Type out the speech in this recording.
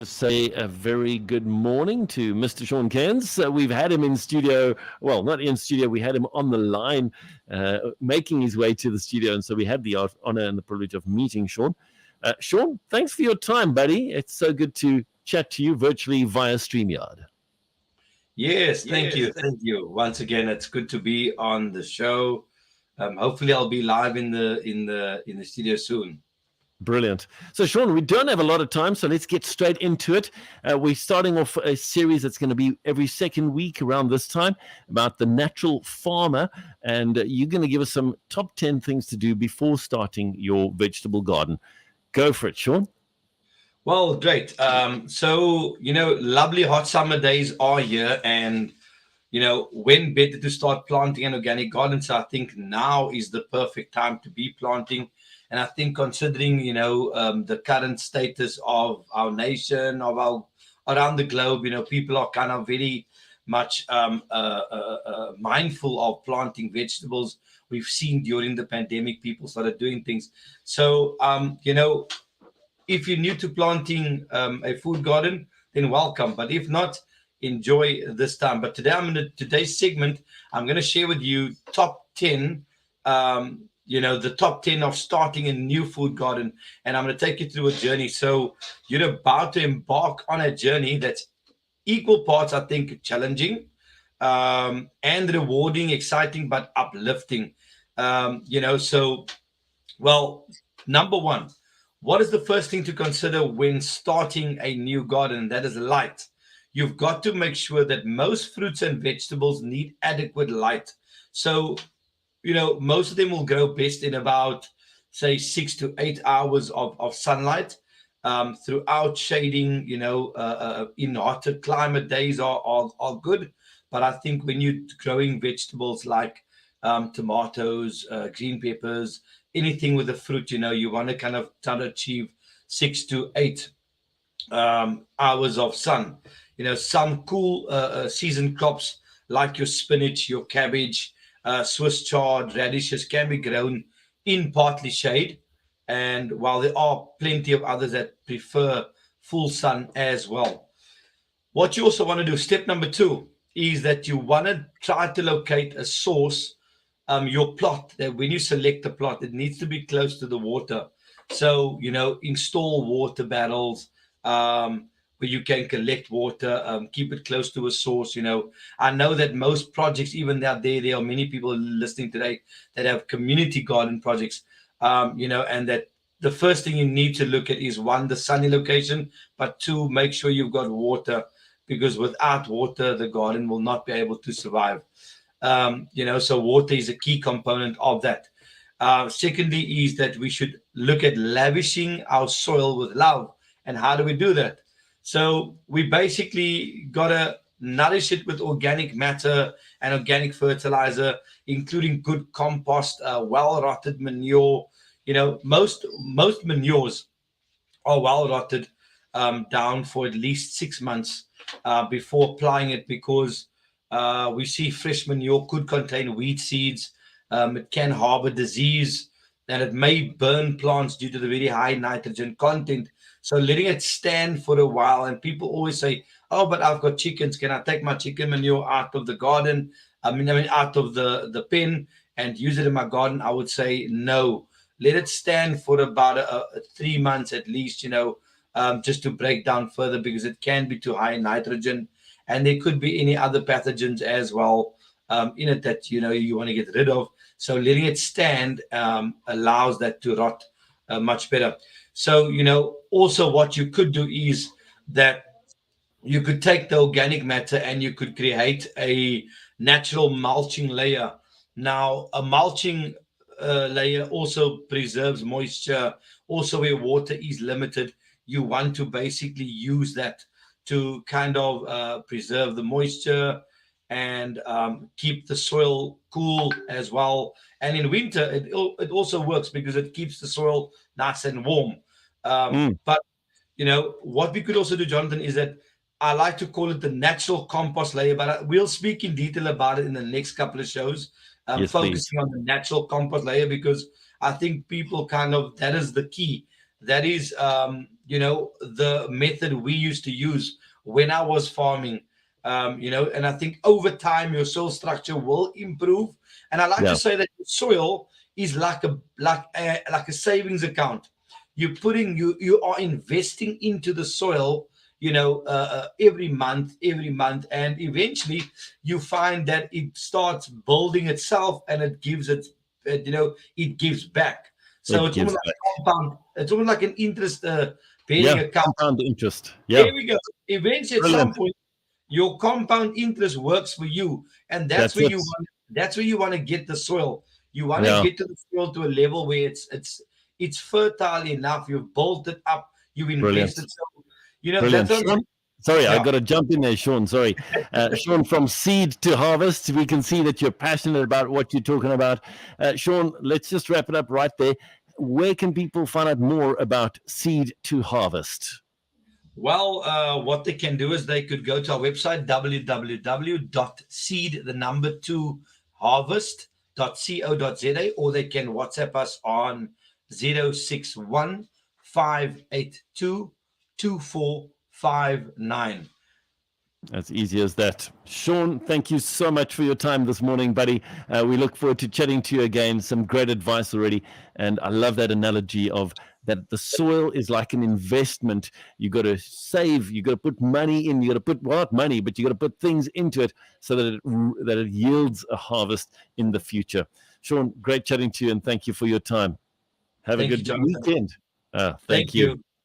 Say a very good morning to Mr. Shaun Cairns. We've had him in studio, well, not in studio, we had him on the line making his way to the studio. And so we had the honor and the privilege of meeting Shaun. Shaun, thanks for your time, buddy. It's so good to chat to you virtually via StreamYard. Yes, thank you. Thank you. Once again, it's good to be on the show. Hopefully I'll be live in the studio soon. Brilliant. So, Shaun, we don't have a lot of time, so let's get straight into it. We're starting off a series that's going to be every second week around this time about the natural farmer. And you're going to give us some top 10 things to do before starting your vegetable garden. Go for it, Shaun. Well, great. Lovely hot summer days are here, and when better to start planting an organic garden? So I think now is the perfect time to be planting. And I think considering, the current status of our nation, around the globe, people are kind of very much mindful of planting vegetables. We've seen during the pandemic, people started doing things. So, if you're new to planting a food garden, then welcome. But if not, enjoy this time. But today's segment, I'm gonna share with you top 10, the top 10 of starting a new food garden, and I'm gonna take you through a journey. So you're about to embark on a journey that's equal parts, I think, challenging, and rewarding, exciting, but uplifting. So well, number one, what is the first thing to consider when starting a new garden? That is light. You've got to make sure that most fruits and vegetables need adequate light. So, most of them will grow best in about, say, 6 to 8 hours of sunlight. Throughout shading, in hotter climate days are good. But I think when you're growing vegetables like tomatoes, green peppers, anything with a fruit, you want to kind of try to achieve 6 to 8 hours of sun. Some cool season crops like your spinach, your cabbage, Swiss chard, radishes can be grown in partly shade. And while there are plenty of others that prefer full sun as well. What you also want to do, step number two, is that you want to try to locate a source, your plot, that when you select a plot, it needs to be close to the water. So, install water barrels where you can collect water, keep it close to a source. I know that most projects, even out there are many people listening today that have community garden projects, and that the first thing you need to look at is one, the sunny location, but two, make sure you've got water, because without water, the garden will not be able to survive. So water is a key component of that. Secondly, is that we should look at lavishing our soil with love. And how do we do that? So we basically got to nourish it with organic matter and organic fertilizer, including good compost, well-rotted manure. Most manures are well-rotted down for at least 6 months before applying it, because we see fresh manure could contain weed seeds. It can harbor disease, and it may burn plants due to the very high nitrogen content. So letting it stand for a while, and people always say, "Oh, but I've got chickens. Can I take my chicken manure out of the garden? I mean, out of the pen and use it in my garden?" I would say no. Let it stand for about 3 months at least. Just to break down further, because it can be too high in nitrogen, and there could be any other pathogens as well in it that you want to get rid of. So letting it stand allows that to rot much better. So also what you could do is that you could take the organic matter and you could create a natural mulching layer. Now, a mulching layer also preserves moisture. Also, where water is limited, you want to basically use that to kind of preserve the moisture and keep the soil cool as well. And in winter, it also works because it keeps the soil nice and warm. But what we could also do, Jonathan, is that I like to call it the natural compost layer, but we'll speak in detail about it in the next couple of shows, Yes, please. focusing on the natural compost layer, because I think people that is the key, That is, the method we used to use when I was farming. And I think over time your soil structure will improve. And I like to Yeah, say that the soil is like a savings account. You are investing into the soil, every month, and eventually you find that it starts building itself, and it gives back. So it it's gives almost like back. compound. It's almost like an interest bearing Yeah, account. compound interest. Yeah, There we go. Eventually, at some brilliant. point, your compound interest works for you, and that's That's where it. you want. That's where you want to get the soil. You want to Yeah, get to the soil to a level where it's fertile enough. You've built it up. You've brilliant. invested. So that's Brilliant. what I'm saying. Sean, sorry, I Yeah. got to jump in there, Sean. Sorry. Sean, from Seed to Harvest, we can see that you're passionate about what you're talking about. Sean, let's just wrap it up right there. Where can people find out more about Seed to Harvest? Well, what they can do is they could go to our website, www.seed, the number 2harvest.co.za, or they can WhatsApp us on 061 582 2459. As easy as that. Sean, thank you so much for your time this morning, buddy. We look forward to chatting to you again. Some great advice already. And I love that analogy of that the soil is like an investment. You got to save, you got to put money in, you got to put, well, not money, but you got to put things into it so that it yields a harvest in the future. Sean, great chatting to you, and thank you for your time. Have a Thank you, good Jonathan. weekend. Thank Thank you. you.